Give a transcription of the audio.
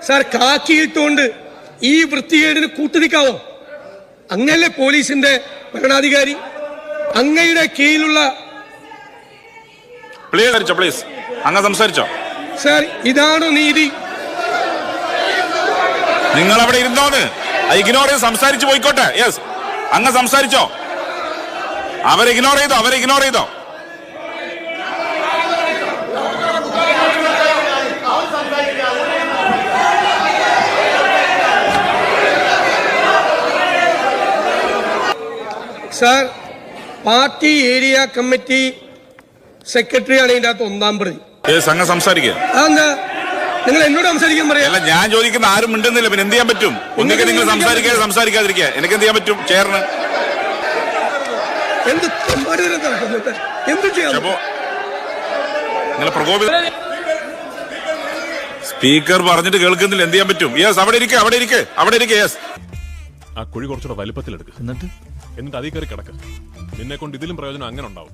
Sir കാക്കിയിട്ടുകൊണ്ട് ഈ വൃത്തികേടിന് കൂട്ടുനിൽക്കാവോ? അങ്ങല്ലേ പോലീസിന്റെ ഭരണാധികാരി, അങ്ങയുടെ കീഴിലുള്ള. പ്ലീസ് അങ്ങ് സംസാരിച്ചോ. സാർ ഇതാണോ നീതി? നിങ്ങൾ അവിടെ ഇരുന്നോന്ന് ഇഗ്നോർ ചെയ്ത് സംസാരിച്ചു പോയിക്കോട്ടെ. യെസ്, അങ്ങ് സംസാരിച്ചോ. അവരെ ഇഗ്നോർ ചെയ്തോ. സാർ, പാർട്ടി ഏരിയ കമ്മിറ്റി സെക്രട്ടറിയാണ് ഇതിന്റെ അകത്ത് ഒന്നാം പ്രതി. അങ്ങ് സംസാരിക്കുക. അതെന്താ നിങ്ങൾ എന്നോട് സംസാരിക്കാൻ പറയാ? അല്ല, ഞാൻ ചോദിക്കുന്ന ആരും മിണ്ടുന്നില്ല, പിന്നെ എന്ത് ചെയ്യാൻ പറ്റും? ഒന്നിക്കെ നിങ്ങൾ സംസാരിക്കാതിരിക്കുക. എനിക്ക് എന്ത് ചെയ്യാൻ പറ്റും? ചെയറിന് എന്ത് ചെയ്യാം? നിങ്ങൾ പ്രകോപിത സ്പീക്കർ പറഞ്ഞിട്ട് കേൾക്കുന്നില്ല, എന്ത് ചെയ്യാൻ പറ്റും? യെസ്, അവിടെ ഇരിക്കെ. യെസ്, ആ കുഴി കുറച്ചുകൂടെ വലിപ്പത്തിലെടുക്കുക, എന്നിട്ട് അതിൽ കയറി കിടക്കുക. നിന്നെ കൊണ്ട് ഇതിലും പ്രയോജനം അങ്ങനെ ഉണ്ടാവും.